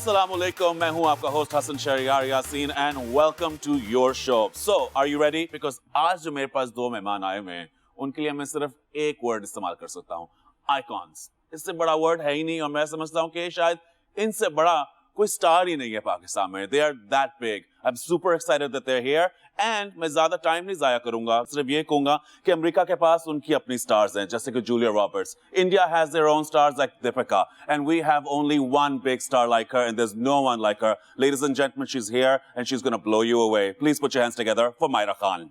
Assalamualaikum, मैं हूँ आपका host Hassan Shahryar Yasin and welcome to your show. So, are you ready? Because आज जो मेरे पास दो मेहमान आए हुए हैं, उनके लिए मैं सिर्फ एक वर्ड इस्तेमाल कर सकता हूँ, icons. इससे बड़ा वर्ड है ही नहीं और मैं समझता हूँ कि शायद इनसे बड़ा कोई स्टार ही नहीं है पाकिस्तान में. They are that big. I'm super excited that they're here. And मैं ज़्यादा टाइम नहीं ज़ाया करूँगा. सिर्फ ये कहूँगा कि अमेरिका के पास उनकी अपनी स्टार्स हैं, जैसे कि Julia Roberts. India has their own stars like Deepika. And we have only one big star like her, and there's no one like her. Ladies and gentlemen, she's here, and she's going to blow you away. Please put your hands together for Myra Khan.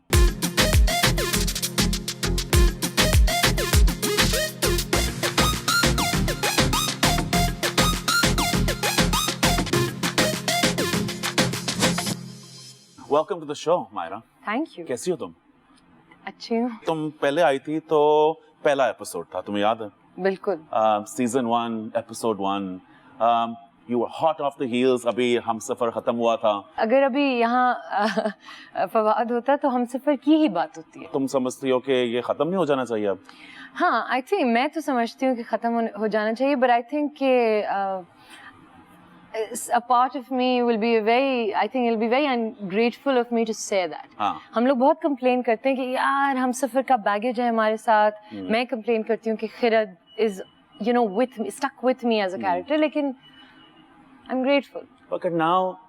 Welcome to the show, Myra. Thank you. कैसी हो तुम? अच्छी हूँ. तुम पहले आई थी तो पहला एपिसोड था, तुम्हें याद है? बिल्कुल. Season 1, episode 1. You were hot off the heels. अभी हमसफर खत्म हुआ था. अगर अभी यहाँ फवाद होता तो हमसफर की ही बात होती है. तुम समझती हो कि ये खत्म नहीं हो जाना चाहिए अब? हाँ, I think मैं तो समझती हूँ कि खत्म हो जाना चाहिए, but I think कि a part of me will be I think it'll be very ungrateful of me to say that. हाँ. हम लोग बहुत complain करते हैं कि यार हमसफर का baggage है हमारे साथ. मैं complain करती हूँ कि खिरद is stuck with me as a character, लेकिन I'm grateful. But now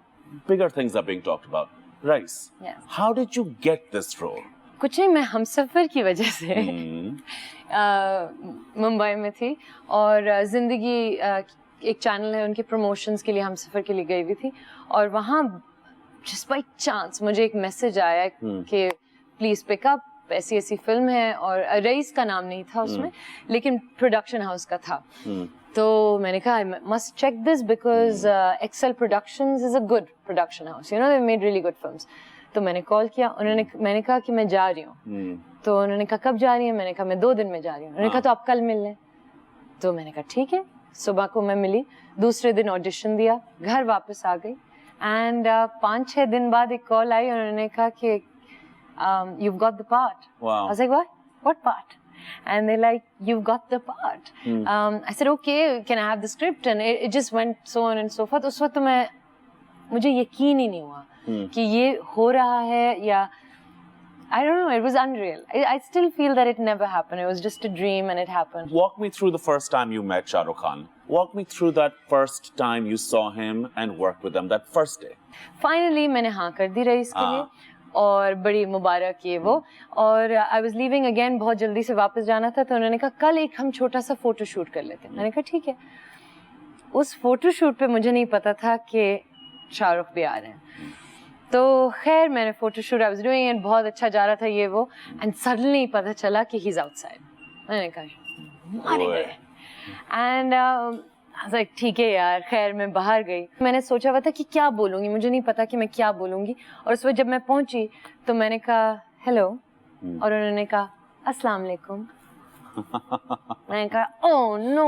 bigger things are being talked about. Rice. Yes. How did you get this role? कुछ नहीं, मैं हमसफर की वजह से मुंबई में थी और जिंदगी एक चैनल है उनके प्रमोशंस के लिए हमसफर के लिए गई हुई थी और वहाँ जस्ट बाय चांस मुझे एक मैसेज आया कि प्लीज पिकअप ऐसी ऐसी फिल्म है और रईस का नाम नहीं था उसमें लेकिन प्रोडक्शन हाउस का था. तो मैंने कहा I must check this because Excel productions is a good production house, you know they made really good films. तो मैंने कॉल किया, मैंने कहा कि मैं जा रही हूँ. तो उन्होंने कहा कब जा रही है? मैंने कहा मैं 2 दिन में जा रही हूँ. उन्होंने कहा तो आप कल मिल लें. तो मैंने कहा ठीक है. सुबह को मैं मिली, दूसरे दिन ऑडिशन दिया, घर वापस आ गई एंड 5-6 दिन बाद एक कॉल आई और उन्होंने कहा कि you've got the part. Wow. I was like what part? And they're like you've got the part. I said okay, can I have the script? And it just went so on and so forth. उस वक्त मुझे यकीन ही नहीं हुआ कि ये हो रहा है या I don't know, it was unreal. I still feel that it never happened. It was just a dream and it happened. Walk me through the first time you met Shah Rukh Khan. Walk me through that first time you saw him and worked with him, that first day. Finally, मैंने हाँ कर दी rice के लिए और बड़ी मुबारक ये वो और I was leaving again, बहुत जल्दी से वापस जाना था तो उन्होंने कहा कल एक हम छोटा सा फोटो शूट कर लेते हैं. मैंने कहा ठीक है. उस फोटो शूट पे मुझे नहीं पता था कि शाहरुख भी आ रहे हैं. तो खैर मैंने photo shoot I was doing and बहुत अच्छा जा रहा था ये वो एंड सडनली पता चला कि ही इज आउटसाइड. मैंने कहा मारे गए एंड ठीक है यार. खैर मैं बाहर गई. मैंने सोचा हुआ था कि क्या बोलूँगी, मुझे नहीं पता कि मैं क्या बोलूँगी और उस वक्त जब मैं पहुंची तो मैंने कहा हेलो और उन्होंने कहा अस्सलाम वालेकुम. मैंने कहा oh no,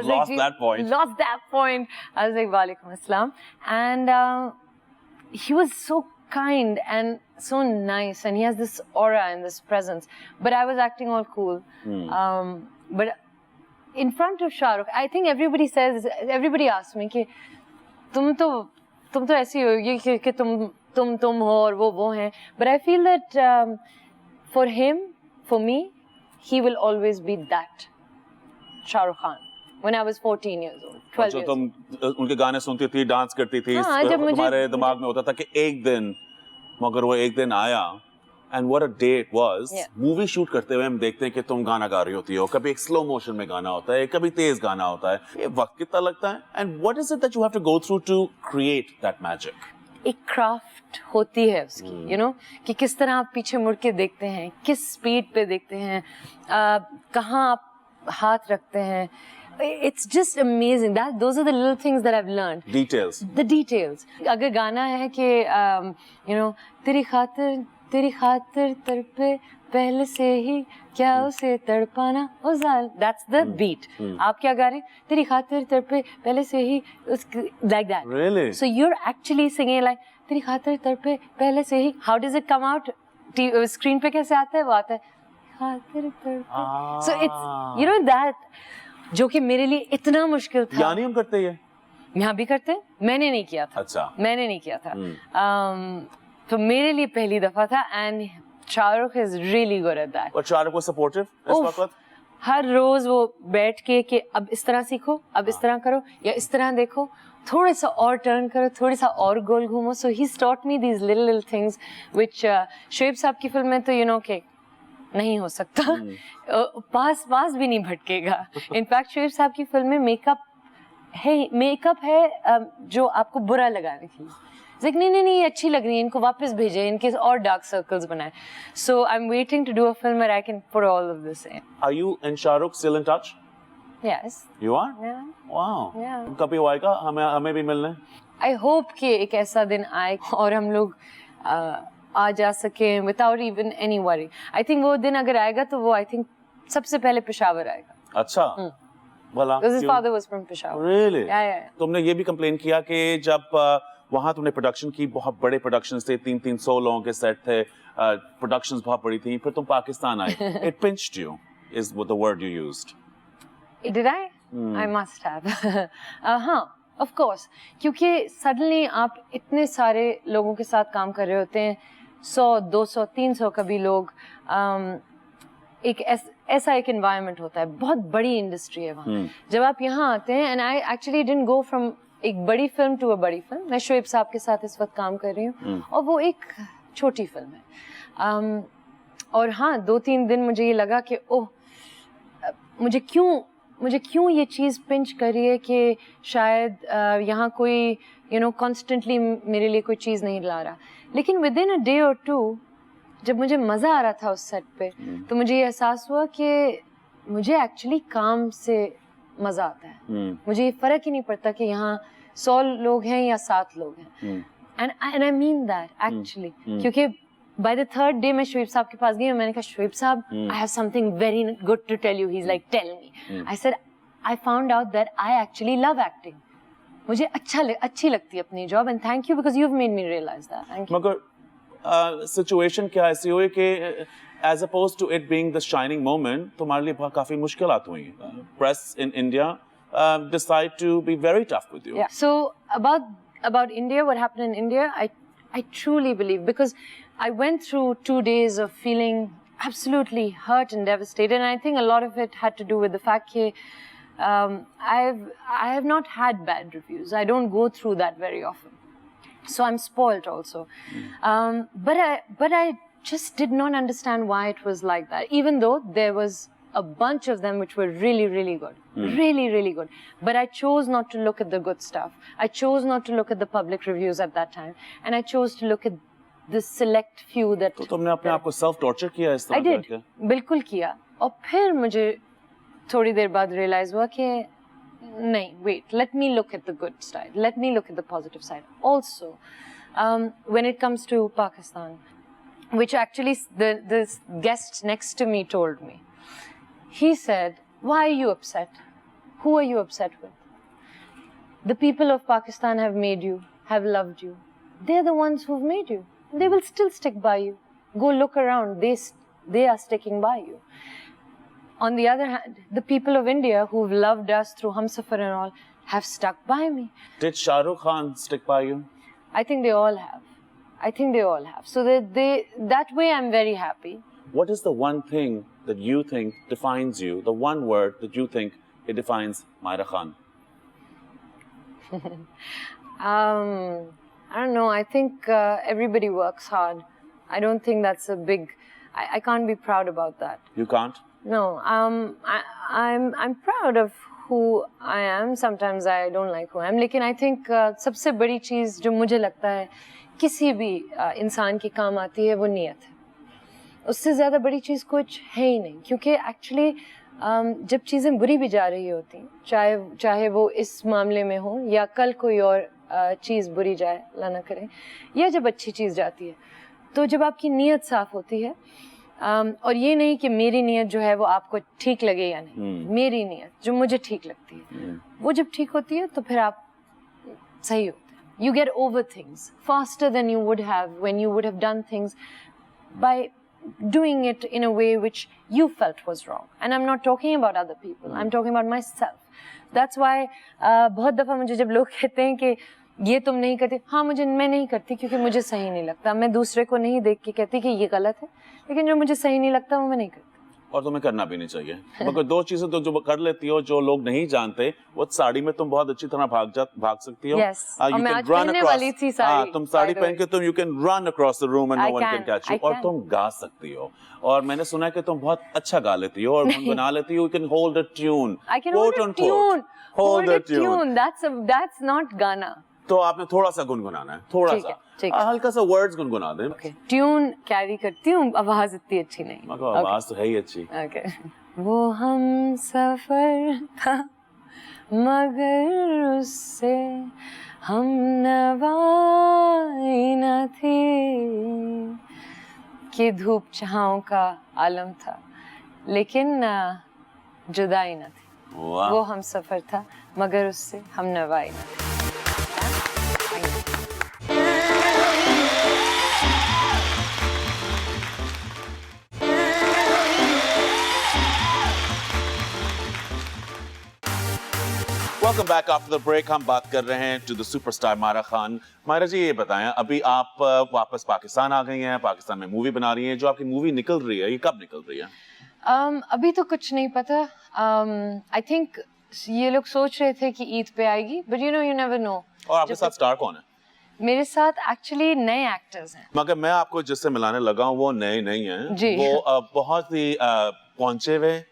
lost that point. I was like वालेकुम अस्सलाम and he was so kind and so nice and he has this aura and this presence, but I was acting all cool. But in front of Shah Rukh, I think everybody asks me कि तुम तो ऐसी होगी कि तुम हो और वो हैं, but I feel that for him, for me, he will always be that Shah Rukh Khan. When I was 14 years old, 12 years तुम उनके गाने सुनती थी, डांस करती थी, तुम्हारे दिमाग में होता था कि एक दिन, मगर वो एक दिन आया and what a day it was. Movie shoot करते हुए हम देखते हैं कि तुम गाना गा रही होती हो, कभी एक स्लो मोशन में गाना होता है, कभी तेज गाना होता है. ये वक्त कितना लगता है and what is it that you have to go through to create that magic? एक क्राफ्ट होती है उसकी, you know, कि किस तरह आप पीछे मुड़ के देखते हैं, किस स्पीड पे देखते हैं, कहाँ आप हाथ रखते हैं. It's just amazing. Those are the little things that I've learned. Details. The details. अगर गाना है कि you know तेरी खातिर तड़पे पहले से ही क्या उसे तड़पाना ओ जाल. That's the beat. आप क्या गा रहे हैं? तेरी खातिर तड़पे पहले से ही like that. Really? So you're actually singing like तेरी खातिर तड़पे पहले से ही. How does it come out? Screen पे कैसे आता है? वो आता है खातिर तड़पे. So it's you know that जो कि मेरे लिए इतना मुश्किल था. यानी हम करते हैं यहाँ भी करते हैं, मैंने नहीं किया था। अच्छा। मैंने नहीं किया था। तो मेरे लिए पहली दफा था and Shahrukh is really good at that. और शाहरुख को सपोर्टिव इस वक्त? हर रोज वो बैठ के कि अब इस तरह सीखो, अब इस तरह करो, या इस तरह देखो, थोड़ा सा और टर्न करो, थोड़ा सा और गोल घूमो। So he taught me these little things which Shoaib साहब की फिल्म में तो यू नो के नहीं हो सकता। पास भी नहीं भटकेगा। इनफैक्ट शोएब साहब की फिल्म में मेकअप है जो आपको बुरा लगाने के लिए, नहीं अच्छी लग रही है, इनको वापस भेजे, इनके और डार्क सर्कल्स बनाए। So I am waiting to do a film where I can put all of this in. Are you and Shahrukh still in touch? Yes. You are? Yeah. Wow. Yeah. कभी वो आएगा हमें भी मिलने? I hope कि एक ऐसा दिन आए और हम लोग आ जा सके without even any worry. I think वो दिन अगर आएगा तो वो I think सबसे पहले पेशावर आएगा। अच्छा। भला? Because his father was from Peshawar. Really? Yeah. तुमने ये भी कंप्लेन किया कि जब वहाँ तुमने प्रोडक्शन की, बहुत बड़े प्रोडक्शंस थे, 300 लोगों के सेट थे, प्रोडक्शंस बहुत बड़ी थी, फिर तुम पाकिस्तान आए। It pinched you, is what the word you used. Did I? I must have. हाँ, of course. क्योंकि suddenly आप इतने सारे लोगों के साथ काम कर रहे होते हैं, 100, 200, 300 कभी लोग, एक ऐसा एक environment होता है, बहुत बड़ी इंडस्ट्री है वहाँ। जब आप यहाँ आते हैं, and I actually didn't go from एक बड़ी फिल्म टू अ बड़ी फिल्म। मैं शोएब साहब के साथ इस वक्त काम कर रही हूँ और वो एक छोटी फिल्म है। और हाँ, 2-3 दिन मुझे ये लगा कि ओह, मुझे क्यों ये चीज़ पिंच कर रही है कि शायद यहाँ कोई कॉन्स्टेंटली मेरे लिए कोई चीज़ नहीं ला रहा। लेकिन विद इन अ डे और टू जब मुझे मज़ा आ रहा था उस सेट पे, तो मुझे ये एहसास हुआ कि मुझे एक्चुअली काम से मज़ा आता है। मुझे ये फ़र्क ही नहीं पड़ता कि यहाँ 100 लोग हैं या 7 लोग हैं। And I mean that actually, क्योंकि बाय द थर्ड डे मैं शोएब साहब के पास गई और मैंने कहा, Shoaib sahab, I have something very good to tell you. He is like, tell me. I said, I found out that I actually love acting. मुझे अच्छी लगती है अपनी job, and thank you because you have made me realise that. Thank you. मगर situation क्या ऐसी हुई कि as opposed to it being the shining moment, तुम्हारे लिए काफी मुश्किलात हुई। Press in India decide to be very tough with you. Yeah. So about India, what happened in India, I truly believe, because I went through 2 days of feeling absolutely hurt and devastated, and I think a lot of it had to do with the fact that I have not had bad reviews. I don't go through that very often, so I'm spoiled also. But I just did not understand why it was like that, even though there was a bunch of them which were really, really good. Really, really good. But I chose not to look at the good stuff. I chose not to look at the public reviews at that time. And I chose to look at the select few that... तो तुमने अपने आप को self torture किया इस तरह? I did. बिल्कुल किया. और फिर मुझे थोड़ी देर बाद realize हुआ कि नहीं, wait, let me look at the good side. Let me look at the positive side. Also, when it comes to Pakistan, which actually the guest next to me told me, he said, why are you upset? Who are you upset with? The people of Pakistan have made you, have loved you. They're the ones who've made you. They will still stick by you. Go look around. They are sticking by you. On the other hand, the people of India who've loved us through Humsafar and all have stuck by me. Did Shah Rukh Khan stick by you? I think they all have. So that way I'm very happy. What is the one thing that you think defines you, the one word that you think it defines Myra Khan? I don't know. I think everybody works hard. I don't think that's a big... I can't be proud about that. You can't? No. I'm proud of who I am. Sometimes I don't like who I am. लेकिन I think सबसे बड़ी चीज़ जो मुझे लगता है किसी भी इंसान के काम आती है वो नियत है। उससे ज़्यादा बड़ी चीज़ कुछ है ही नहीं, क्योंकि एक्चुअली जब चीज़ें बुरी भी जा रही होती हैं, चाहे वो इस मामले में हो या कल कोई और चीज़ बुरी जाए, अल्लाह ना करे, या जब अच्छी चीज़ जाती है, तो जब आपकी नीयत साफ़ होती है, और ये नहीं कि मेरी नीयत जो है वो आपको ठीक लगे या नहीं, मेरी नीयत जो मुझे ठीक लगती है वो जब ठीक होती है तो फिर आप सही होते हैं. You get over things faster than you would have when you would have done things by doing it in a way which you felt was wrong. And I'm not talking about other people. I'm talking about myself. That's why बहुत दफा मुझे जब लोग कहते हैं कि ये तुम नहीं करती, हाँ मैं नहीं करती क्योंकि मुझे सही नहीं लगता. मैं दूसरे को नहीं देख के कहती कि ये गलत है, लेकिन जो मुझे सही नहीं लगता वो मैं नहीं करती. और तुम्हें करना भी नहीं चाहिए. मगर दो चीजें तो जो कर लेती हो जो लोग नहीं जानते, वो साड़ी में तुम बहुत अच्छी तरह भाग सकती हो. Yes. और मैं आज पहनने वाली थी साड़ी. हाँ, तुम साड़ी पहन के तुम you can run across the room and no one can catch you. और तुम गा सकती हो. और मैंने सुना है कि तुम बहुत अच्छा गा लेती हो और गुनगुना लेती हो. You can hold a tune. I can hold a tune. Hold a tune. That's not गाना. तो आपने थोड़ा सा गुनगुनाना है, थोड़ा सा. हल्का सा वर्ड्स गुनगुना दें. ट्यून कैरी करती हूँ, आवाज इतनी अच्छी नहीं. मगर आवाज तो है ही अच्छी. वो हम सफर था मगर उससे हम नवाई न थी कि धूप छाँव का आलम था लेकिन जुदाई न थी. वो हम सफर था मगर उससे हम नवाई न थी. Welcome back after the break. हम बात कर रहे हैं to the superstar Myra Khan. Myra जी ये बताएं, अभी आप वापस पाकिस्तान आ गई हैं, पाकिस्तान में मूवी बना रही हैं. जो आपकी मूवी निकल रही है, ये कब निकल रही है? अभी तो कुछ नहीं पता. I think ये लोग सोच रहे थे कि ईद पे आएगी, but you never know. और आपके साथ स्टार कौन है? मेरे साथ एक्चुअली नए एक्टर्स हैं. मगर मैं आपको जिससे मिलाने लगा हूँ वो नए नहीं हैं. वो बहुत ही पहुंचे हुए,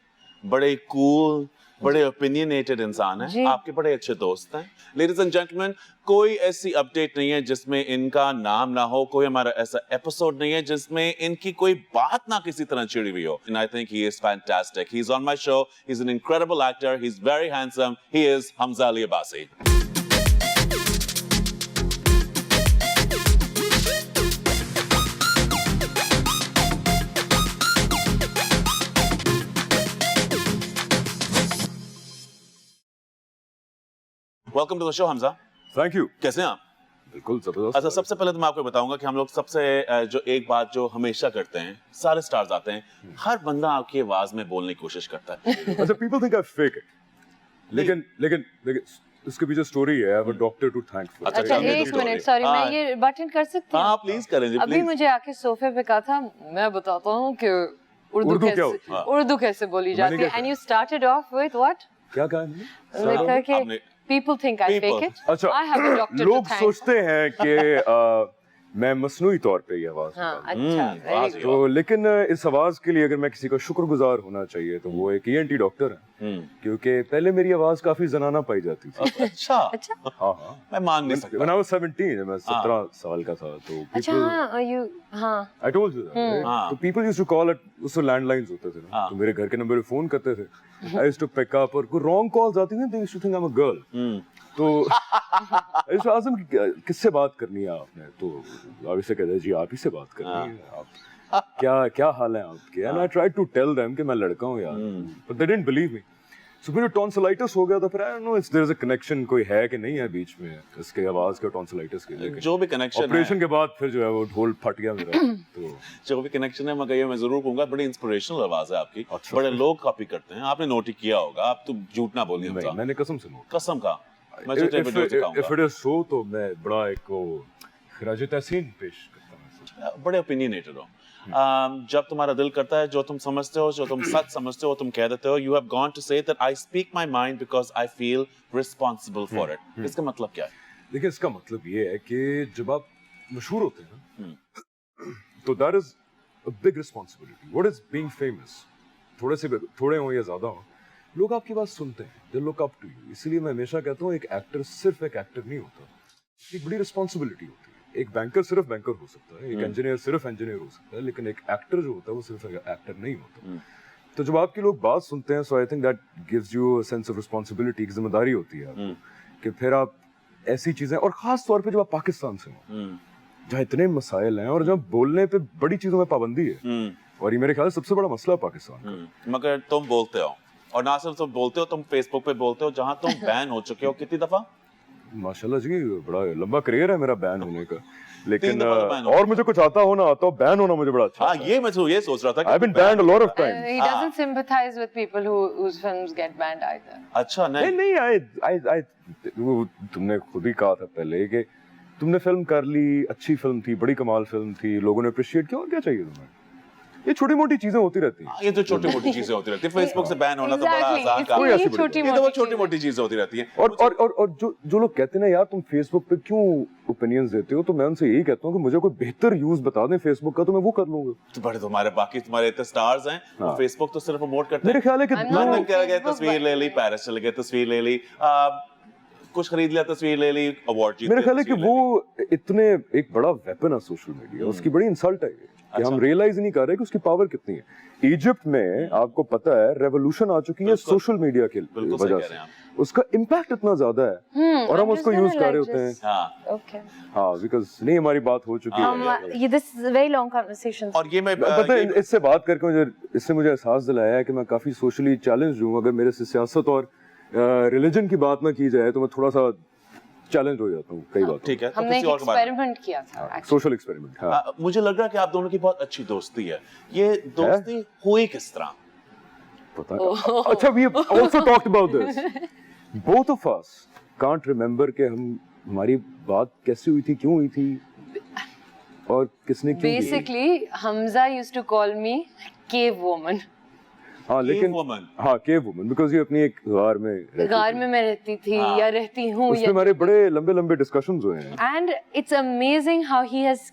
बड़े कूल, बड़े ओपिनियनेटेड इंसान हैं. आपके बड़े अच्छे दोस्त हैं. लेडीज एंड जेंटलमैन, कोई ऐसी अपडेट नहीं है जिसमें इनका नाम ना हो. कोई हमारा ऐसा एपिसोड नहीं है जिसमें इनकी कोई बात ना किसी तरह चिड़ी हुई हो. And I think he is fantastic. He's on my show. He's an incredible actor. He's very handsome. He is Hamza Ali Abbasi. Welcome to the show, Hamza. Thank you. कैसे हैं आप? बिल्कुल जबरदस्त. अच्छा, सबसे पहले तो मैं आपको बताऊंगा कि हम लोग सबसे जो एक बात जो हमेशा करते हैं, सारे स्टार्स आते हैं, हर बंदा आपकी आवाज में बोलने की कोशिश करता है. अच्छा, people think I fake it. लेकिन इसके पीछे स्टोरी है. I have a doctor to thank for. अच्छा, एक मिनट, सॉरी, मैं ये बटन कर सकती हूँ? हाँ, प्लीज करें जी. अभी मुझे आके सोफे पे कहा था, मैं बताता हूँ कि उर्दू कैसे बोली जाती है. And you started off with what? क्या कहा है? People think I fake it. अच्छा, I have a doctor लोग to thank. सोचते हैं कि मैं मसनूई तौर पे ये आवाज. हाँ, अच्छा, तो लेकिन इस आवाज के लिए अगर मैं किसी का शुक्रगुजार होना चाहिए तो वो एक ENT डॉक्टर है. क्योंकि पहले मेरी आवाज काफी जनाना पाई जाती थी. अच्छा. हाँ. मैं मान नहीं सकता. When I was 17, मैं 17 साल का था तो अच्छा, हाँ, I told you that. Right? So people used to call it, उससे लैंडलाइंस होते थे ना, तो मेरे घर के नंबर पे फोन करते थे. I used to pick up और कोई रॉन्ग कॉल्स आती थी, they used to think I'm a girl. तो I used to ask them किससे बात करनी है आपने, तो obviously कहते जी आप ही से बात करनी है. आप क्या हाल है आपके? And I tried to tell them कि मैं लड़का हूँ यार, but they didn't believe me. So फिर टॉन्सिलाइटिस हो गया था. फिर I don't know if there is a connection, कोई है कि नहीं है बीच में इसके आवाज के टॉन्सिलाइटिस के. जो भी कनेक्शन ऑपरेशन के बाद फिर जो है वो ढोल फट गया मेरा. तो जो भी कनेक्शन है, मगर ये मैं जरूर कहूंगा बड़ी इंस्पिरेशनल आवाज है आपकी. बड़े लोग कॉपी करते हैं. आपने नोट किया होगा. आप तो झूठ ना बोलिए. नहीं, मैंने कसम से नोट. कसम का. मैं सोचा वीडियो दिखाऊंगा. If it is so, तो मैं बड़ा एक वो खराज तहसीन पेश करता हूँ. बड़े ओपिनियनेटेड हो. जब तुम्हारा दिल करता है, जो तुम समझते हो, जो तुम सच समझते हो, तुम कह देते हो. You have gone to say that I speak my mind because I feel responsible for it. इसका मतलब क्या है? देखिए, इसका मतलब ये है कि जब आप मशहूर होते हैं तो that is a big responsibility. What is being famous? थोड़े हो या ज्यादा हो, लोग आपकी बात सुनते हैं. They look up to you. इसलिए मैं हमेशा कहता हूँ एक एक्टर सिर्फ एक एक्टर नहीं होता. एक बड़ी रिस्पॉन्सिबिलिटी होती है. एक बैंकर सिर्फ बैंकर हो सकता है, एक इंजीनियर सिर्फ इंजीनियर हो सकता है, लेकिन एक एक्टर जो होता है वो सिर्फ एक एक्टर नहीं होता. तो जब आपके लोग बात सुनते हैं, so I think that gives you a sense of responsibility, की जिम्मेदारी होती है आपको कि फिर आप ऐसी चीजें, और खास तौर पे जब आप पाकिस्तान से हो जहाँ इतने मसाइल हैं और जहाँ बोलने पे बड़ी चीजों में पाबंदी है, और ये मेरे ख्याल से सबसे बड़ा मसला है पाकिस्तान का. मगर तुम बोलते हो, और ना सिर्फ तुम बोलते हो, तुम फेसबुक पे बोलते हो जहाँ तुम बैन हो चुके हो. कितनी दफा? माशाल्लाह जी, बड़ा लंबा करियर है मेरा बैन होने का, लेकिन 3 दफा ban हो और मुझे कुछ आता हो ना आता हो, बैन होना मुझे बड़ा अच्छा हाँ, लगता है। ये सोच रहा था I've been banned a lot of times. He doesn't sympathize with people whose films get banned either. अच्छा नहीं नहीं, वो तुमने खुद ही कहा था पहले कि तुमने फिल्म कर ली, अच्छी फिल्म थी, बड़ी कमाल फिल्म थी, लोगों ने अप्रिशिएट किया, और क्या चाहिए तुम्हें? ये छोटी मोटी चीजें होती रहती हैं। ये तो छोटी मोटी चीजें होती रहती है। फेसबुक से बैन होना तो बड़ा Exactly. आसान इसलिए काम कोई है। ऐसी ये बड़ी छोटी ये तो वो छोटी मोटी चीजें होती रहती हैं। और जो लोग कहते हैं ना यार तुम फेसबुक पे क्यों ओपिनियंस देते हो, तो मैं उनसे यही कहता हूँ कि मुझे कोई बेहतर यूज बता दें फेसबुक का तो मैं वो कर लूंगा। तो बड़े तुम्हारे इतने स्टार्स हैं, हाँ। फेसबुक तो सिर्फ प्रमोट करते मेरे हैं। ख्याल है कि I'm not लंदन on चले गए, Facebook, तस्वीर but- ले ली, पेरिस चले गए, तस्वीर ले ली, कुछ खरीद लिया, तस्वीर ले ली, अवार्ड जीत मेरे लिया, ख्याल है कि तस्वीर ले ली। वो इतने एक बड़ा वेपन है सोशल मीडिया, उसकी बड़ी इंसल्ट है ये कि हम रियलाइज नहीं कर रहे कि उसकी पावर कितनी है। इजिप्ट में आपको पता है रेवोल्यूशन आ चुकी है बिल्कुल। सोशल मीडिया की बिल्कुल सही वजह कह से, रहे हैं उसका इम्पैक्ट इतना ज्यादा है और हम I'm उसको just यूज gonna कर रहे like होते हैं। just- हाँ, Okay. हाँ, बिकॉज नहीं हमारी बात हो चुकी है। This is a very long conversation. और ये मैं पता है इससे बात करके इससे मुझे एहसास दिलाया है कि मैं काफी सोशली चैलेंज हूँ। अगर मेरे से सियासत और रिलीजन की बात ना की जाए तो मैं थोड़ा सा चैलेंज हो जाता हूँ कई बातों। ठीक है, तो हमने एक किसी और के बारे में। एक्सपेरिमेंट किया था actually. Social experiment. हाँ, मुझे लग रहा है कि आप दोनों की बहुत अच्छी दोस्ती है। ये दोस्ती हुई किस तरह? पता है। अच्छा, we have also talked about this. Both of us can't remember कि हमारी बात कैसे हुई थी, क्यों हुई थी और किसने क्यों की थी। Basically, Hamza used to call me cave woman. हाँ लेकिन woman. हाँ केव वुमन, बिकॉज ये अपनी एक गार में रहती गार थी। में मैं रहती थी हाँ। या रहती हूँ उसमें या हमारे बड़े लंबे लंबे डिस्कशंस हुए हैं। and it's amazing how he has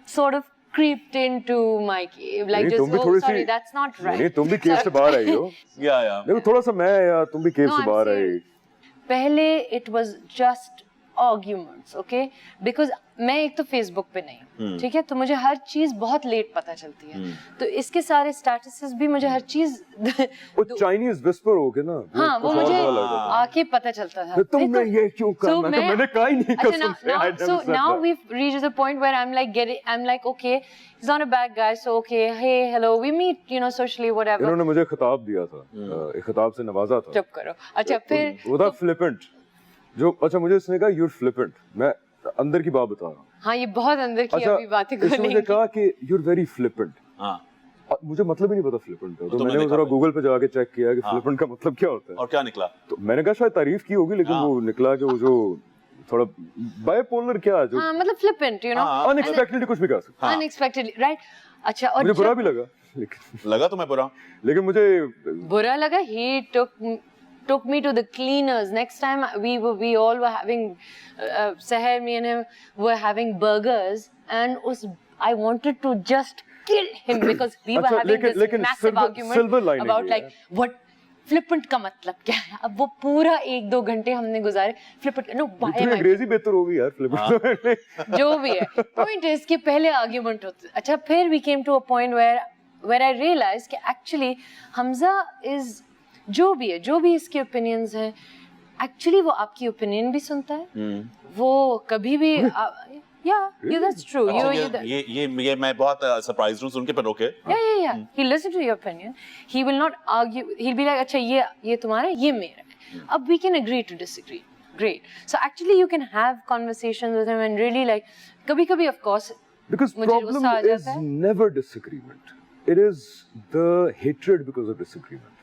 sort of creeped into my cave like नहीं, just तुम भी oh थोड़ी sorry C that's not right नहीं, तुम भी केव से बाहर आई हो। या देखो थोड़ा सा मैं या तुम भी केव No, से I'm बाहर आई। serious. पहले it was just arguments, okay? Because मैं एक तो Facebook पे नहीं, ठीक है? तो मुझे हर चीज बहुत लेट पता चलती है। तो इसके सारे स्टेटसेस भी मुझे हर चीज वो चाइनीज विस्पर हो के ना, हाँ वो कुछ और मुझे पता लग जाता है। आके पता चलता था। तो तुमने फिर ये क्यों कहा? So मैं तो मैंने कहा ही नहीं अच्छा, कसम से। I never so said now that. we've reached the point where I'm like okay, he's not a bad guy, so okay, hey, hello, we meet, you know, socially, whatever. इन्होंने मुझे खिताब दिया था, एक खिताब से नवाजा था। चुप करो। अच्छा फिर वो था फ्लिपेंट, जो अच्छा मुझे इसने कहा यूर फ्लिपेंट, मैं अंदर की बात बता रहा हूँ। हाँ ये बहुत अंदर की अच्छा अभी बातें इसने मुझे करेंगे। कहा कि यूर वेरी फ्लिपेंट। हाँ, मुझे मतलब ही नहीं पता फ्लिपेंट का, तो तुमने मैंने देखा जरा भाई। गूगल पे जाके चेक किया कि फ्लिपेंट का मतलब क्या होता है। और क्या निकला? तो मैंने कहा शायद तारीफ की होगी, लेकिन हाँ। वो निकला कि वो जो थोड़ा बाइपोलर क्या जो हाँ मतलब flippant, you know, हाँ। अनएक्सपेक्टेडली कुछ भी कह सकते हाँ। unexpectedly, right? अच्छा और मुझे बुरा जब भी लगा, लेकिन लगा तुम्हें बुरा? मुझे बुरा लगा, he took me to the cleaners. Next time we all were having Seher, me and him were having burgers, and I wanted to just kill him because we were अच्छा, having this लेकिन massive silver argument lining about ये like है। what flippant का मतलब क्या है। अब वो पूरा 1-2 घंटे हमने गुजारे flippant, no, why थोड़ी am I अंग्रेजी बेहतर होगी यार फ्लिपेंट। जो भी है पॉइंट है इसके पहले आर्ग्यूमेंट होते। अच्छा फिर we came to a point where I realise कि एक्चुअली हमजा इज जो भी इसके ओपिनियंस हैं, एक्चुअली वो आपकी ओपिनियन भी सुनता है। वो कभी भी या दैट्स ट्रू ये मैं बहुत सरप्राइज्ड हूँ सुन के, पर ओके। या he listen to your opinion, he will not argue, he will be like अच्छा ये तुम्हारा है, ये मेरा है, अब we can agree to disagree, great. So actually you can have conversations with him and really like kabhi of course Because मुझे problem गुस्सा आ is जाता है। never disagreement. It is the hatred because of disagreement.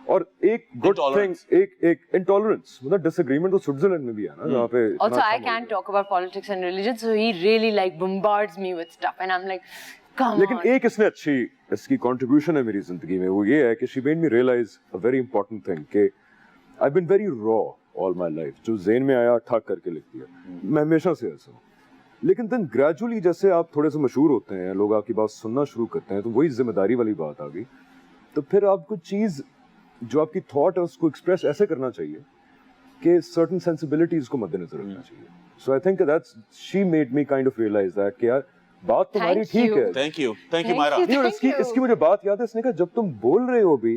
और एक good thing, Intolerance. एक intolerance, मतलब disagreement तो Switzerland में भी है ना, जहाँ पे Also, इतना I अच्छा can't माहौल है। talk about politics and religion, so he really like bombards me with stuff, and I'm like, come लेकिन on. एक इसने अच्छी इसकी contribution है मेरी जिंदगी में, वो ये है कि she made me realize a very important thing कि I've been very raw all my life. जो ज़हन में आया ठाक करके लिख दिया। मैं हमेशा से ऐसा हूँ। लेकिन then gradually जैसे आप थोड़े से मशहूर होते हैं, लोग आपकी बात सुनना शुरू करते हैं, तो वही जिम्मेदारी वाली बात आ गई। तो फिर आपको चीज़ जो आपकी थॉट है उसको एक्सप्रेस ऐसे करना चाहिए कि certain sensibilities को मद्देनजर रखना चाहिए। So I think that's she made me kind of realize that कि यार बात तुम्हारी Thank ठीक you. है। Thank you Thank Myra. you. नहीं, और इसकी मुझे बात याद है, इसने कहा जब तुम बोल रहे हो भी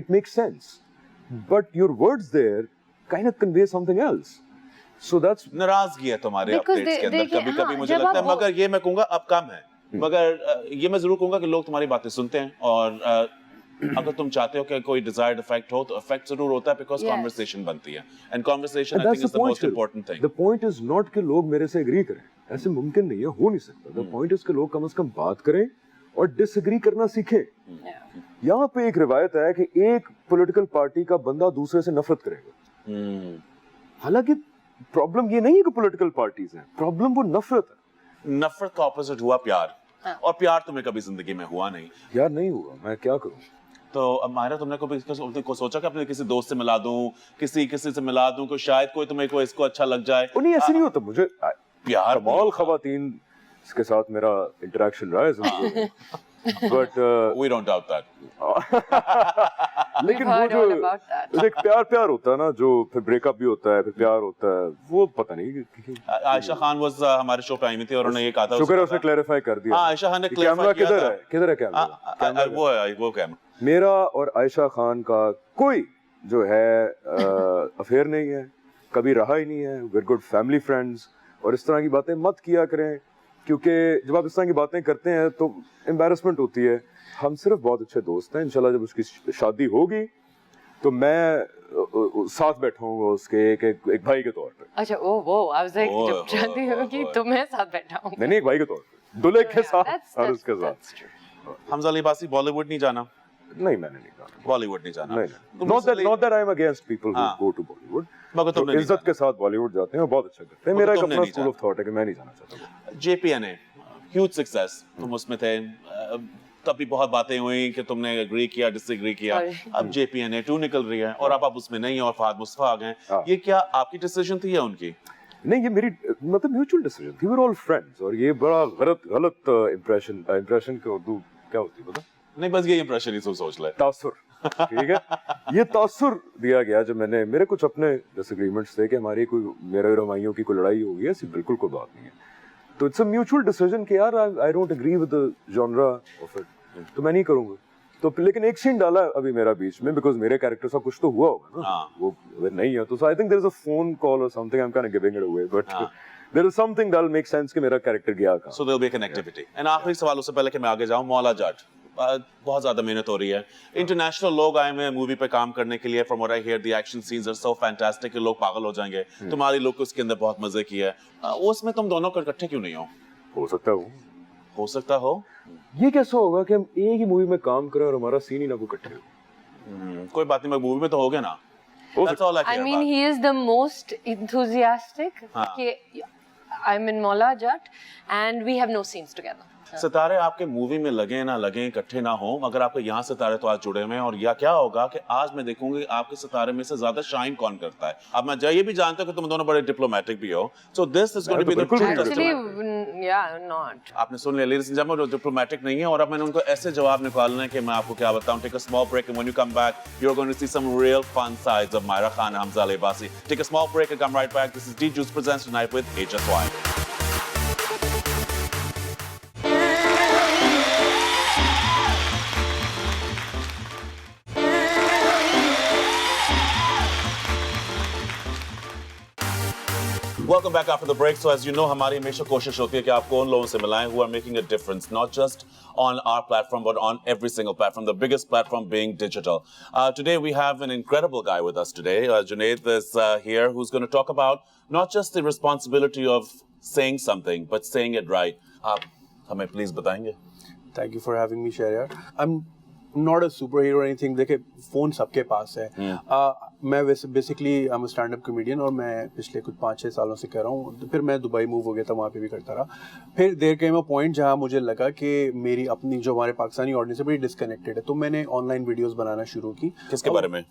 it makes sense, but your words there kind of convey something else. So that's नाराजगी है तुम्हारे Because अपडेट्स के अंदर, देखिए, कभी हाँ, कभी मुझे जब लगता है, आप मगर ये मैं कहूँगा अब कम है, मगर ये मैं जरूर कहूँगा कि लोग तुम्हारी बातें सुनते हैं और अगर तुम चाहते हो कि कोई डिजायर्ड इफेक्ट हो तो इफेक्ट जरूर होता है बिकॉज़ Yes. कन्वर्सेशन बनती है and conversation And I that's think is the the point, most Shiv. Important thing The point is not कि लोग मेरे से एग्री करें, ऐसे मुमकिन नहीं है, हो नहीं सकता. The point is कि लोग कम से कम बात करें और डिसएग्री करना सीखें. यहाँ पे एक रिवायत है कि एक पॉलिटिकल पार्टी का बंदा दूसरे से नफरत करेगा. हालांकि प्रॉब्लम ये नहीं है कि पॉलिटिकल पार्टीज हैं, प्रॉब्लम वो नफरत है. नफरत का ऑपोजिट हुआ प्यार और प्यार तुम्हें कभी जिंदगी में हुआ नहीं यार नहीं हुआ, मैं क्या करूं. तो अब मायरा तुमने को सोचा कि अपने किसी दोस्त से मिला दूं किसी से मिला दूं कि शायद कोई तुम्हें को इसको अच्छा लग जाए नहीं ऐसे नहीं होता. मुझे प्यार कमाल खवातीन के साथ मेरा इंटरेक्शन रहा है जिंदगी में. But we don't doubt that लेकिन We've वो heard जो all about that. देख प्यार होता है ना, जो फिर ब्रेकअप भी होता है, फिर प्यार होता है, वो पता नहीं. आयशा खान वाज हमारे शो पे आई थी और उन्होंने ये कहा था शुक्र है उसने क्लैरिफाई कर दिया. हाँ, आयशा खान ने कैमरा clarify किया किधर था. है, किधर है कैमरा. वो कैमरा मेरा और आयशा खान का कोई जो है अफेयर नहीं है, कभी रहा ही नहीं है. We are good family friends. और इस तरह की बातें मत किया करें, क्योंकि जब आप इस तरह की बातें करते हैं तो एम्बैरेसमेंट होती है. हम सिर्फ बहुत अच्छे दोस्त हैं. इंशाल्लाह जब उसकी शादी होगी तो मैं साथ बैठाऊंगा उसके एक भाई के तौर पे. अच्छा वो आई वाज लाइक ओह, जब शादी होगी तो मैं साथ बैठा हूँ. नहीं एक भाई के तौर पे, दूल्हे के साथ और उसके साथ. that's true. हमजा अली बासी बॉलीवुड नहीं जाना नहीं मैंने नहीं कहा. बॉलीवुड नहीं जाना नहीं. Not that I am against people who हाँ. go to Bollywood. मगर तुमने जो नहीं इज्जत के साथ बॉलीवुड जाते हैं और बहुत अच्छा करते हैं. मेरा एक तुमने अपना नहीं स्कूल ऑफ थॉट है कि मैं नहीं जाना चाहता. JPNA ह्यूज सक्सेस तुम उसमें थे तब भी बहुत बातें हुई कि तुमने एग्री किया डिसएग्री किया. अब JPNA 2 निकल रही है और अब आप उसमें नहीं हो और फहद मुस्तफा आ गए. हाँ. ये क्या आपकी डिसीजन थी या उनकी? नहीं ये मेरी मतलब म्यूचुअल डिसीजन थी. We were all friends. और ये बड़ा गलत इंप्रेशन के उर्दू क्या होती है पता नहीं बस ये इंप्रेशन ही सोच ले. तासुर. ठीक है. ये तासुर दिया गया जब मेरे कुछ अपने डिसएग्रीमेंट्स थे कि हमारी कोई मेरे और हमाइयों की कोई लड़ाई हो गई. ऐसी बिल्कुल कोई बात नहीं है. तो इट्स अ म्यूचुअल डिसीजन कि यार I don't agree with the genre of it, तो मैं नहीं करूंगा. तो लेकिन एक सीन डाला अभी मेरा बीच में बिकॉज मेरे कैरेक्टर सा कुछ तो हुआ होगा ना. वो अगर नहीं है तो I think there is a phone call और something. I am kind of giving it away but there is something that will make sense कि मेरा कैरेक्टर गया कहां. So there will be a connectivity. And आखिरी सवाल उससे पहले कि मैं आगे जाऊं, मौला जट बहुत ज्यादा मेहनत हो रही है. इंटरनेशनल लोग आए हुए मूवी पे काम करने के लिए. From what I hear the action scenes are so fantastic कि लोग पागल हो जाएंगे. तुम्हारी लोग उसके अंदर बहुत मजे की है. उसमें तुम दोनों इकट्ठे क्यों नहीं हो सकता है. हो सकता हो. ये कैसा होगा कि हम एक ही मूवी में काम करें और हमारा सीन ही ना कोई इकट्ठे हो. कोई बात नहीं, मैं मूवी में तो हो गया ना. That's all I care I mean, about. he is the most enthusiastic. Okay, I'm in Mola Jat, and we have no scenes together. सितारे आपके मूवी में लगे ना लगे इकट्ठे ना हो मगर आपके यहाँ सितारे तो आज जुड़े हुए हैं. और या क्या होगा कि आज मैं देखूंगी आपके सितारे में से ज्यादा शाइन कौन करता है. अब मैं ये भी जानता हूँ कि तुम दोनों बड़े डिप्लोमेटिक भी हो. So this is going to be the बिल्कुल नहीं Actually, yeah, not. आपने सुन लिया लेडीज एंड जेंटलमैन, वो डिप्लोमेटिक नहीं है. और अब मैंने उनको ऐसे जवाब निकालना है कि मैं आपको क्या बताऊं. Take a small break and when you come back you are going to see some real fun sides of Myra Khan and Hamza Ali Basi. Take a small break and come right back. This is D Juice presents tonight with HSY. Welcome back after the break. So as you know, हमारी हमेशा कोशिश होती है कि आपको उन लोगों से मिलाएं who are making a difference, not just on our platform, but on every single platform, the biggest platform being digital. Today we have an incredible guy with us today. Junaid is here, who's going to talk about not just the responsibility of saying something, but saying it right. आप हमें please बताएंगे? Thank you for having me, Sharia. I'm not a superhero or anything. देखिए phone सबके पास है. मैं वैसे basically I am stand up comedian और मैं पिछले कुछ 5-6 सालों से कर रहा हूँ. तो फिर मैं दुबई मूव हो गया था, वहाँ पे भी करता रहा. फिर देर केम अ पॉइंट जहाँ मुझे लगा कि मेरी अपनी जो हमारे पाकिस्तानी ऑडियंस है बड़ी डिस्कनेक्टेड है. तो मैंने ऑनलाइन वीडियोस बनाना शुरू की. किसके बारे में?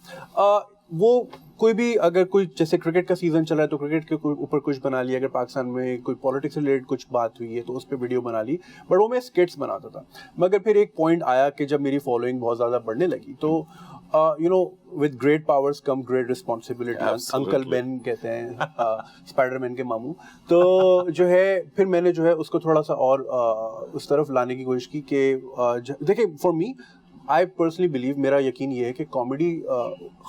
वो कोई भी अगर कोई जैसे क्रिकेट का सीजन चला है तो क्रिकेट के ऊपर कुछ बना लिया. अगर पाकिस्तान में कोई पॉलिटिक्स से रिलेटेड कुछ बात हुई है तो उस पर वीडियो बना ली. बट वो मैं स्किट्स बनाता था. मगर फिर एक पॉइंट आया कि जब मेरी फॉलोइंग बहुत ज़्यादा बढ़ने लगी तो you know with great powers come great responsibility. Uncle Ben कहते हैं स्पाइडरमैन के मामू. तो जो है फिर मैंने जो है उसको थोड़ा सा और उस तरफ लाने की कोशिश की कि देखिए for me I personally believe, मेरा यकीन ये है कि कॉमेडी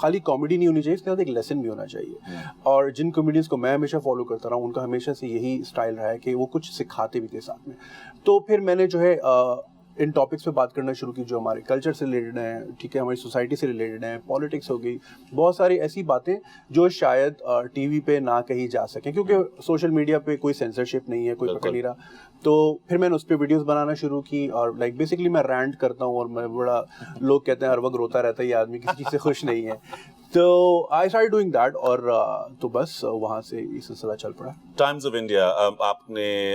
खाली कॉमेडी नहीं होनी चाहिए, इसके साथ एक लेसन भी होना चाहिए. और जिन कॉमेडियंस को मैं हमेशा फॉलो करता रहा हूँ उनका हमेशा से यही स्टाइल रहा है कि वो कुछ सिखाते भी थे साथ में. तो फिर मैंने जो है इन टॉपिक्स पे बात करना शुरू की जो हमारे कल्चर से रिलेटेड हैं, ठीक है, हमारी सोसाइटी से रिलेटेड हैं, पॉलिटिक्स हो गई, बहुत सारी ऐसी बातें जो शायद टीवी पे ना कही जा सकें क्योंकि सोशल मीडिया पे कोई सेंसरशिप नहीं है, कोई पकड़ नहीं रहा। तो फिर मैंने उस पर वीडियोस बनाना शुरू की और लाइक बेसिकली मैं रैंट करता हूँ और मैं बड़ा, लोग कहते हैं हर वक्त रोता रहता है ये आदमी, किसी चीज़ से खुश नहीं है। तो आई स्टार्ट डूइंग दैट और तो बस वहाँ से ये सिलसिला चल पड़ा। टाइम्स ऑफ इंडिया, आपने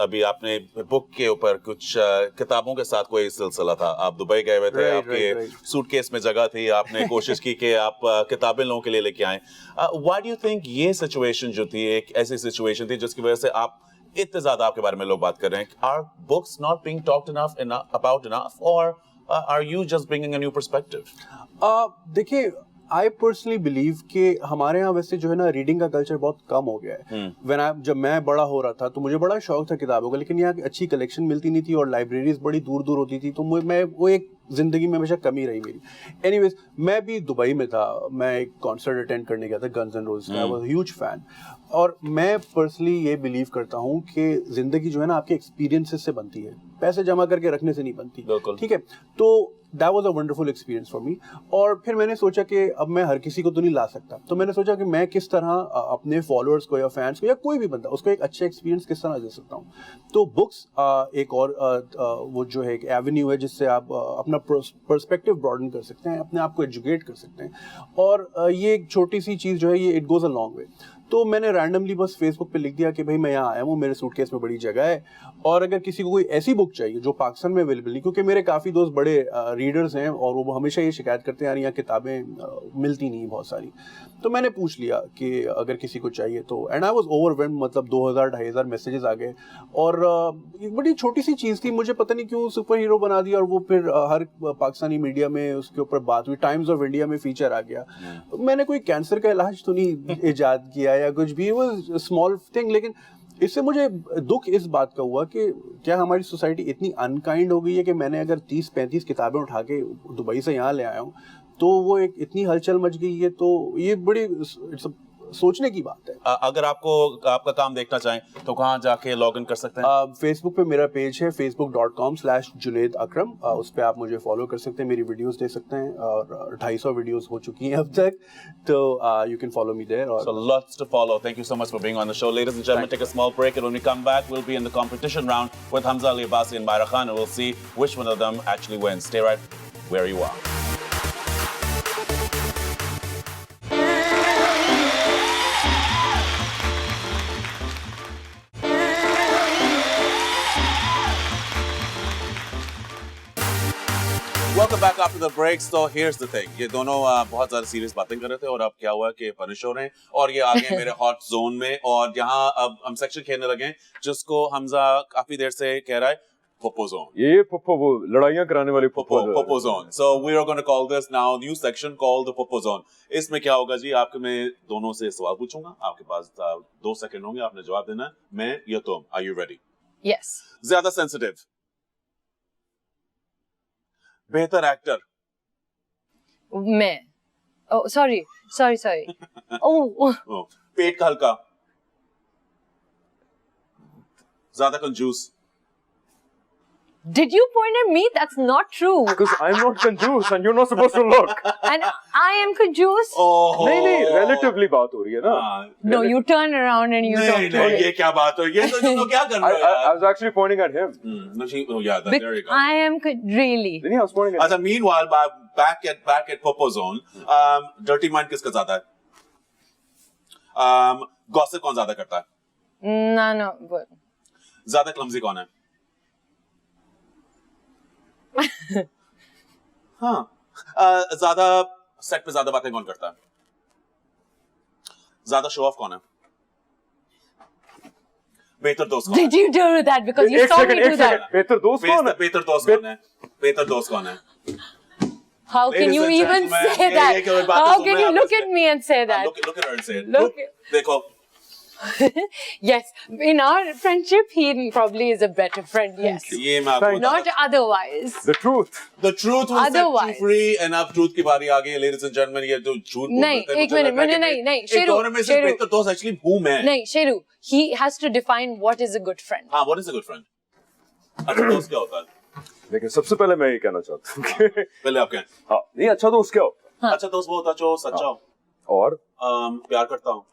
अभी आपने बुक के ऊपर कुछ किताबों के साथ कोई सिलसिला था, आप दुबई गए हुए थे, आपके सूटकेस में जगह थी, आपने कोशिश की कि आप किताबें लोगों के लिए लेके आएं। व्हाई डू यू थिंक ये सिचुएशन जो थी एक ऐसी सिचुएशन थी जिसकी वजह से आप इतने ज्यादा आपके बारे में लोग बात कर रहे हैं? Are books not being talked enough about enough और are you just bringing a new perspective? देखिए, आई पर्सनली बिलीव कि हमारे यहाँ वैसे जो है ना रीडिंग का कल्चर बहुत कम हो गया है। जब मैं बड़ा हो रहा था तो मुझे बड़ा शौक था किताबों का, लेकिन यहाँ अच्छी कलेक्शन मिलती नहीं थी और लाइब्रेरीज बड़ी दूर दूर होती थी, तो मैं वो एक जिंदगी में हमेशा कमी रही मेरी। एनीवेज, मैं भी दुबई में था, मैं एक कॉन्सर्ट अटेंड करने गया था गन्स एंड रोज़ेस का, आई वाज ह्यूज फैन। और मैं पर्सनली ये बिलीव करता हूँ कि जिंदगी जो है ना आपके एक्सपीरियंसेस से बनती है, पैसे जमा करके रखने से नहीं बनती, ठीक है। तो that was a wonderful experience for me. और फिर मैंने सोचा कि अब मैं हर किसी को तो नहीं ला सकता, तो मैंने सोचा कि मैं किस तरह अपने फॉलोअर्स को या फैंस को या कोई भी बंदा उसको एक अच्छा एक्सपीरियंस किस तरह दे सकता हूँ। तो बुक्स एक और वो जो है एक एवेन्यू है जिससे आप अपना पर्सपेक्टिव ब्रॉडन कर सकते हैं, अपने आप को एजुकेट कर सकते हैं। और ये एक छोटी सी चीज़ जो है ये it goes a long way. तो मैंने रैंडमली बस फेसबुक पे लिख दिया कि भाई मैं यहाँ आया हूँ, मेरे सूटकेस में बड़ी जगह है और अगर किसी को कोई ऐसी बुक चाहिए जो पाकिस्तान में अवेलेबल नहीं, क्योंकि मेरे काफ़ी दोस्त बड़े रीडर्स हैं और वो हमेशा ये शिकायत करते हैं यार यहाँ किताबें मिलती नहीं बहुत सारी। तो मैंने पूछ लिया कि अगर किसी को चाहिए तो, एंड आई वाज ओवरवेल्म्ड, मतलब 2000-2500 मैसेजेस आ गए। और एक बड़ी छोटी सी चीज़ थी, मुझे पता नहीं क्यों सुपर हीरो बना दिया और वो फिर हर पाकिस्तानी मीडिया में उसके ऊपर बात हुई, टाइम्स ऑफ इंडिया में फीचर आ गया। मैंने कोई कैंसर का इलाज तो नहीं ईजाद किया या कुछ भी, वो स्मॉल थिंग, लेकिन इससे मुझे दुख इस बात का हुआ कि क्या हमारी सोसाइटी इतनी अनकाइंड हो गई है कि मैंने अगर 30-35 किताबें उठा के दुबई से यहाँ ले आया हूँ तो वो एक इतनी हलचल मच गई है। तो ये बड़ी सोचने की बात है। अगर आपको आपका काम देखना चाहें तो कहाँ जाके लॉग इन कर सकते हैं? फेसबुक पे मेरा पेज है facebook.com/जुनैद अकरम, उस पर आप मुझे फॉलो कर सकते हैं, मेरी वीडियोस देख सकते हैं और 250 वीडियोस हो चुकी हैं अब तक, तो you can follow me there. So lots to follow. Thank you so much for being on the show. Ladies and gentlemen, take a small break and when we come back we'll be in the competition round with Hamza Ali Abbasi and Myra Khan and we'll see which one of them actually wins. Stay right where you are. Welcome back after the break. So here's the thing. ये दोनों बहुत ज़्यादा serious बातें कर रहे थे और अब क्या हुआ कि पनिश हो रहे हैं और ये आ गए मेरे हॉट जोन में और यहाँ अब हम सेक्शन खेलने लगे जिसको हमजा काफी देर से कह रहा है पोपो जोन। ये पोपो वो लड़ाइयाँ कराने वाली Poopó zone. So we are going to call this now new section called the Poopó zone. इसमें क्या होगा जी, आपके मैं दोनों से सवाल पूछूंगा, आपके पास 2 सेकंड होंगे, आपने जवाब देना है, मैं या तुम। Are you ready? Yes. ज्यादा सेंसिटिव, बेहतर एक्टर? मैं। Oh, sorry. Oh. पेट का हल्का? ज्यादा कंजूस? Did you point at me? That's not true. Because I'm not कंजूस and you're not supposed to look. And I am confused. Oh. नहीं relatively बात हो रही है ना? No, you turn around and you talk to नहीं, me. ये क्या बात हो? ये तो क्या कर रहे हो? I was actually pointing at him. There you go. I am really. नहीं, I was pointing at him. अच्छा, meanwhile, back at Popo Zone, dirty mind किसका ज्यादा है? Gossip कौन ज्यादा करता है? No, but. ज्यादा clumsy कौन है? हाँ, ज्यादा सेट पे ज्यादा बातें कौन करता है? ज्यादा शो ऑफ कौन है? बेहतर दोस्त कौन है? Did you do that because you saw me do that? बेहतर दोस्त कौन है? बेहतर दोस्त कौन है? बेहतर दोस्त कौन है? How can you even say that? How can you look at me and say that? Look at her and say it. Look. देखो. Yes, in our friendship, he probably is a better friend. Yes, ये मैं आपको not otherwise. The truth. The truth will set you Otherwise. free and अब truth की बारी आ गई है, ladies and gentlemen, ये जो झूठ बोल नहीं, रहे थे, एक मुझे मिनट, लगता है कि नहीं, एक शेरू, दोनों में से शेरू। बेहतर दोस्त actually हूँ मैं। नहीं, Sheru, he has to define what is a good friend. हाँ, what is a good friend? अच्छा दोस्त क्या होता है? लेकिन सबसे पहले मैं ये कहना चाहता हूँ कि पहले आप कहें। हाँ नहीं अच्छा दोस्त क्या होता अच्छा दोस्त वो होता जो सच्चा हो, है और प्यार करता हूँ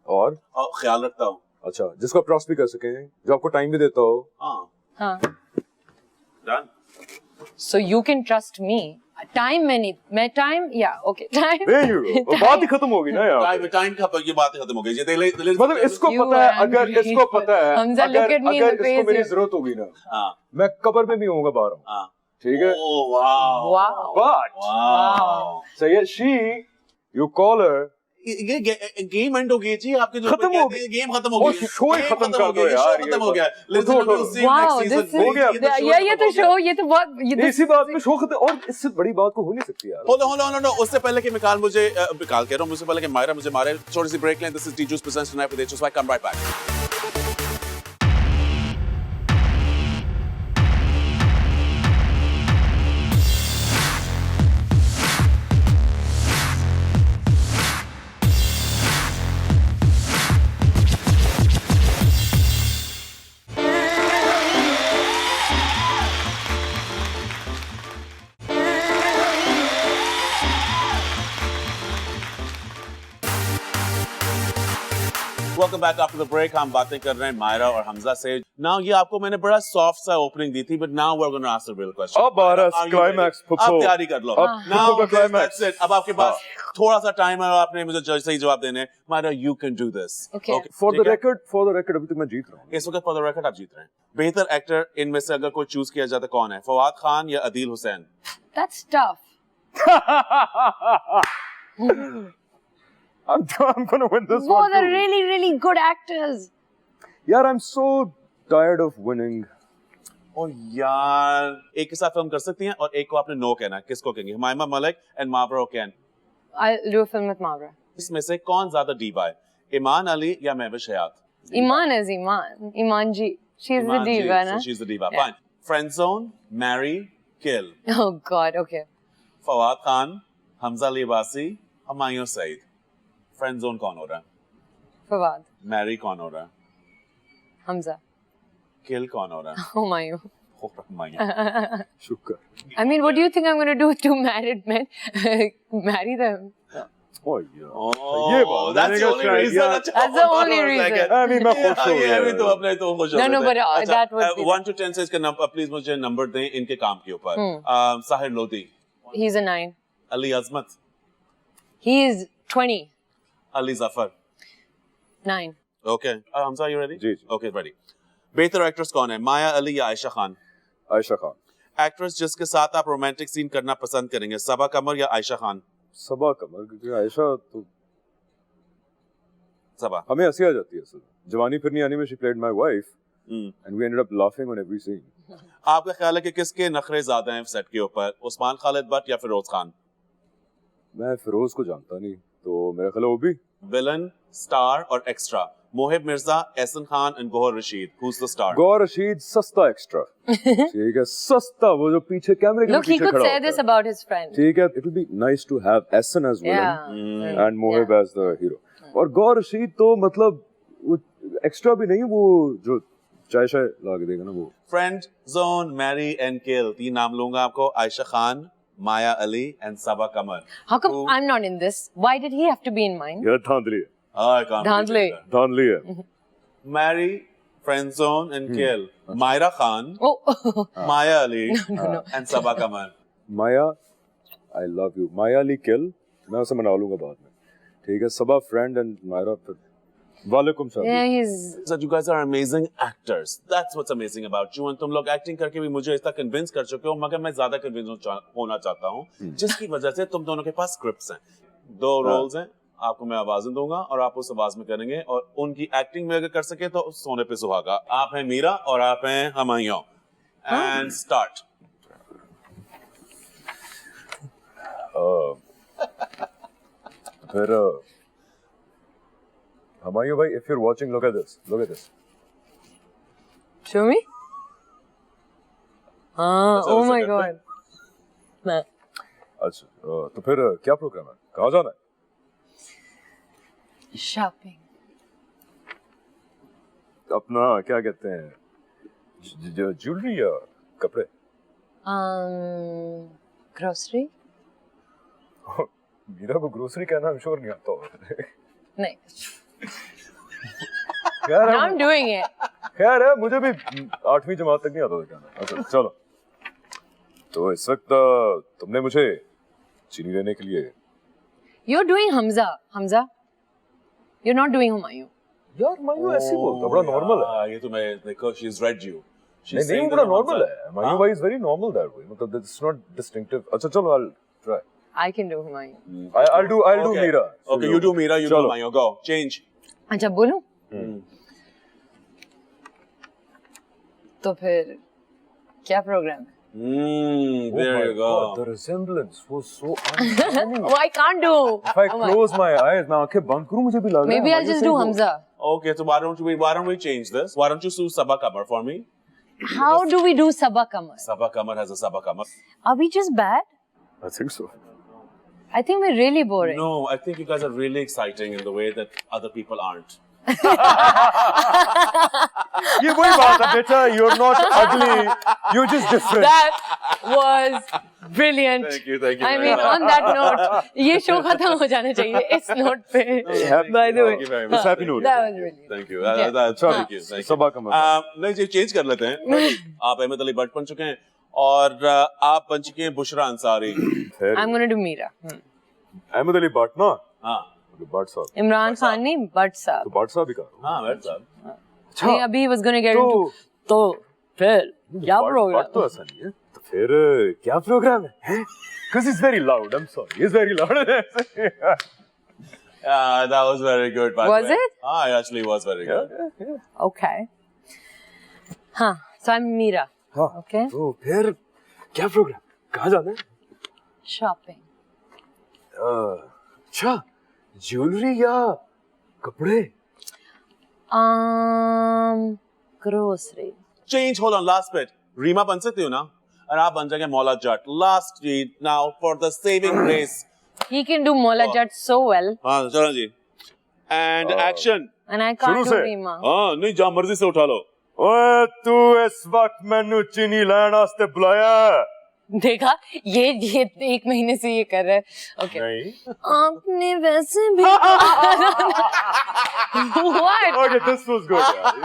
और ख्याल रखता हूँ। अच्छा जिसको आप ट्रस्ट भी कर सके, जो आपको टाइम भी देता हो। हाँ done. So you can trust me. Time मैं time yeah okay time. There you go. बात ही खत्म होगी ना यार। टाइम का ये बात खत्म हो गई। ये मतलब इसको You पता है, are अगर angry. इसको पता है, Hamza, look at me in अगर the इसको face. मेरी जरूरत होगी ना, हाँ मैं कब्र में भी होऊंगा बाहर हूँ, हाँ ठीक है? Oh wow Wow. But wow so yeah, she, you call her, ये गेम एंड हो गई जी, आपके जो खत्म हो गई। गेम खत्म हो और गई, शो ही खत्म कर दो यार, खत्म हो गया। उठो, उठो। Wow, this हो गया। is ये तो show ये तो बहुत इसी बात पे शो खत्म, और इससे बड़ी बात को हो नहीं सकती यार। hold on, उससे पहले कि मिकाल मुझे मिकाल कह रहा हूँ, मुझसे पहले कि मायरा मुझे मारे, छोटी सी ब्रेक लें। दिस इज टीजूस presents tonight with HSY, come right back. Welcome back after the break. हम बातें कर रहे हैं मायरा और हमजा से। Now ये आपको मैंने बड़ा सॉफ्ट सा ओपनिंग दी थी, but now we're going to ask the real question. अब आ रहा Are you climax, ready? फुफो। अब तैयारी कर लो। अब Now फुफो का climax। that's it. अब आपके पास थोड़ा सा टाइम है और आपने मुझे सही जवाब देने हैं। Myra, you can do this. Okay. For ठीक the है? record अभी तक मैं जीत रहा हूँ। इस वक्त for the record आप जीत रहे हैं। बेहतर एक्टर इनमें से अगर कोई चूज किया जाता कौन है? फवाद खान या Adeel Hussain? That's tough. I'm gonna win this Both one are too. really good actors. यार I'm so tired of winning. ओ यार, एक के साथ फिल्म कर सकती हैं और एक को आपने नो कहना है। किसको कहेंगे? Humaima Malik and Mawra Hussain. I'll do a film with Mavra. इसमें से कौन ज्यादा diva है? ईमान अली या महविश हयात? Iman is Iman. Iman ji. She's the Iman ji, diva, so na? she's the diva. Yeah. Fine. Friend zone, marry, kill. Oh God. Okay. Fawad Khan, Hamza लिबासी, Humayun Saeed. Friend zone कौन हो रहा है? Fawad. मैरी कौन हो रहा है? Hamza. किल कौन हो रहा है? Humayun. हुमायूं। शुक्र। I mean, what do you think I'm going to do with two married men? Marry them. Oh yeah. Oh, ये बात that's the only reason. That's the only reason. I mean मैं खुश हो गया। अभी तो अपने तो खुश हो No, गए no, थे। but अच्छा, that would be- 1 to 10 से इसका नंबर प्लीज मुझे नंबर दें इनके काम के ऊपर। Sahir Lodhi, He's a 9. Ali Azmat, He is 20. Ali Zafar. 9. Okay. Hamza, you ready? जी, जी। Okay, ready. बेहतर एक्ट्रेस कौन है? माया अली या आयशा खान? आयशा खान। एक्ट्रेस जिसके साथ आप रोमांटिक सीन करना पसंद करेंगे, सबा कमर या आयशा खान? सबा कमर, क्योंकि आयशा तो सबा। हमें हंसी आ जाती है असल में। जवानी फिर नहीं आनी में she played my wife and we ended up laughing on every scene. आपका ख्याल है कि किसके नखरे ज्यादा हैं सेट के ऊपर, उस्मान खालिद भट्ट या फिरोज खान? मैं फिरोज को जानता नहीं, तो मेरा ख्याल है वो भी। विलन, स्टार और extra? Mohib Mirza, Ehsan Khan and Gohar Rasheed. Who's the star? Gohar Rasheed सस्ता एक्स्ट्रा। ठीक है, सस्ता, वो जो पीछे कैमरे के Look, he पीछे could खड़ा say होता this है। about his friend. ठीक है, it will be nice to have Ehsan as villain Yeah. and Mohib as the hero. और गौर रशीद तो मतलब वो एक्स्ट्रा भी नहीं, वो जो चाय शाय ला के देगा ना वो। Friend zone, marry and kill. 3 नाम लूंगा आपको, Ayesha Khan, Maya Ali and Saba Qamar. How come Who- I'm not in this? Why did he have to be in mine? यार धांधली है, I can't धांधली। believe that. धांधली है। Marry, friend zone and kill. Myra Khan, Oh. Maya Ali no. and Sabah Kamal. Maya, I love you. माया अली किल, मैं उसे मना लूंगा बाद में। ठीक है, सबा फ्रेंड एंड मायरा फिर। वालेकुम सलाम। Yeah, he's. So you guys are amazing actors. That's what's amazing about you. And तुम लोग acting करके भी मुझे इतना convince कर चुके हो, मगर मैं ज्यादा convince होना चाहता हूँ, जिसकी वजह से तुम दोनों के पास scripts हैं, 2 roles हैं, आपको मैं आवाजें दूंगा और आप उस आवाज में करेंगे और उनकी एक्टिंग में अगर कर सके तो सोने पे सुहागा। आप हैं मीरा और आप हैं हुमायूं। And start. फिर हुमायूं भाई, if you're watching, look at this. Look at this. Show me. Oh my second God. Nah. अच्छा, तो फिर क्या प्रोग्राम है? कहाँ जाना है? Shopping. अपना क्या कहते हैं, ज्वेलरी या कपड़े? ग्रोसरी मीरा को ग्रोसरी कहना I'm sure नहीं आता होगा। नहीं, यार I'm doing it. खैर है, मुझे भी 8वीं जमात तक नहीं आता था कहना। अच्छा चलो, तो इस वक्त तुमने मुझे चीनी लेने के लिए You're doing Hamza. You're not doing Humayun. यार मायू ऐसे बोलता बड़ा नॉर्मल है। ये तो मैं देखो she's read you. नहीं नहीं बड़ा नॉर्मल है। मायू भाई is very normal that way, मतलब it's not distinctive। अच्छा चलो I'll try। I can do Humayun. I'll do Meera। Okay, you do Meera, you do Humayun. Go, change। अच्छा बोलूं? तो फिर क्या प्रोग्राम है? There you go। The resemblance was so uncanny। Oh, I can't do. If I close my eyes, मैं आंखें बंद करूं मुझे भी लग रहा है। Maybe I'll just do Hamza. Okay, so why don't we change this? Why don't you do Sabah Kamar for me? How do we do Sabah Kamar? Sabah Kamar has a Sabah Kamar। Are we just bad? I think so। I think we're really boring. No, I think you guys are really exciting in the way that other people aren't। ये वही बात है बेटा, you're not ugly, you're just different। That was brilliant. Thank you, thank you I very mean, much। on that note, ये show खत्म हो जाना चाहिए इस नोट पे। By the way, Thank you very much। Happy New Year। that was really. Thank you। Yeah। Thank you। Thank you। सबा कमर। नहीं जी, change कर लेते हैं। आप अहमद अली भट्ट बन चुके हैं और आप बन चुके हैं Bushra Ansari. I'm gonna do Meera. Ahmad Ali Bhatt ना? हाँ भट्ट साहब। इमरान खान नहीं, भट्ट तो साहब। भट्ट साहब ही कहा। हाँ भट्ट साहब। नहीं, अभी was gonna get into तो फिर क्या प्रोग्राम? भट्ट तो ऐसा नहीं है। तो फिर क्या प्रोग्राम है? Because he's very loud। I'm sorry, he's very loud। That was very good। by the Was way। it? Ah, it actually was very good। Okay. हाँ, so I'm Meera. हाँ। Okay. तो फिर क्या प्रोग्राम? कहाँ जाना है? Shopping. अच्छा, jewellery या कपड़े? Grocery. Change, hold on, last bit। Reema बन सकती हो ना? और आप बन जाएंगे Maula Jatt. Last sheet now for the saving grace। He can do Mola Jat so well, हाँ चलो जी। And action। and I शुरू can't do से? Reema. हाँ नहीं, जहाँ मर्जी से उठा लो। ओए तू इस वक्त मैनू चीनी लैन वास्ते बुलाया? देखा, ये 1 महीने से ये कर रहा है। Okay. नहीं। आपने वैसे भी What? Okay, this was good यार।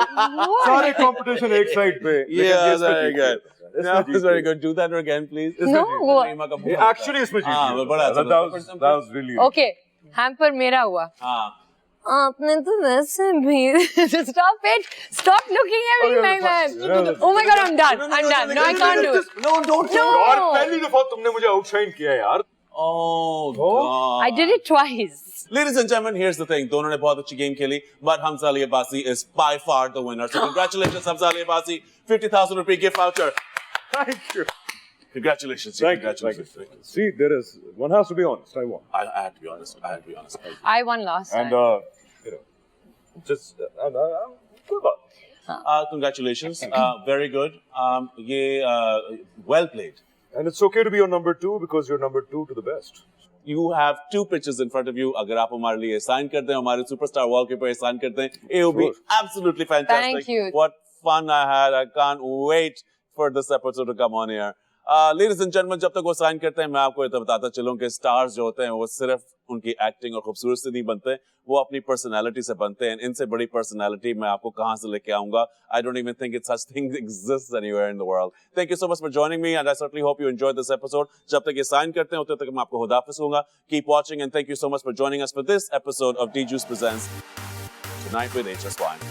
सारे कंपटीशन एक साइड पे। Yeah, very good। That was very good। Do that again, please। No. Reema का बहुत Actually इसमें जीत हाँ, गया। बड़ा अच्छा That was really। Okay, hamper मेरा हुआ। हाँ। आपने तो वैसे भी Stop it! Stop looking at me like that! Oh my God, I'm done. I'm done. No, I can't do it. No, don't। यार No! पहली दफा तुमने मुझे आउटशाइन किया यार। Oh God। I did it twice. Ladies and gentlemen, here's the thing. दोनों ने बहुत अच्छी गेम खेली, but Hamza Ali Abbasi is by far the winner. So congratulations, Hamza Ali Abbasi. 50,000 rupee gift voucher. Thank you। Congratulations। Thank you। Congratulations। See, there is one has to be honest। I won। I had to be honest। I had to be honest। I won last And time. you know, just good luck। Congratulations। Very good। ये well played। And it's okay to be on number 2 because you're number 2 to the best। You have 2 pitches in front of you। अगर आप हमारे लिए sign करते हैं, हमारे superstar wallpaper sign करते हैं, it will be absolutely fantastic। Thank you। What fun I had। I can't wait for this episode to come on here। Ladies and gentlemen, जब तक वो साइन करते हैं, मैं आपको ये तो बताता चलूं कि स्टार्स जो होते हैं वो सिर्फ उनकी एक्टिंग और खूबसूरत से नहीं बनते, वो अपनी पर्सनालिटी से बनते हैं। इनसे बड़ी पर्सनालिटी मैं आपको कहां से लेके आऊंगा? I don't even think it such thing exists anywhere in the world। Thank you so much for joining me and I certainly hope you enjoyed this episode। जब तक ये साइन करते हैं उतने तक मैं आपको खुदाफिज कहूंगा। Keep watching and thank you so much for joining us for this episode of D Juice Presents Tonight with HS Wine।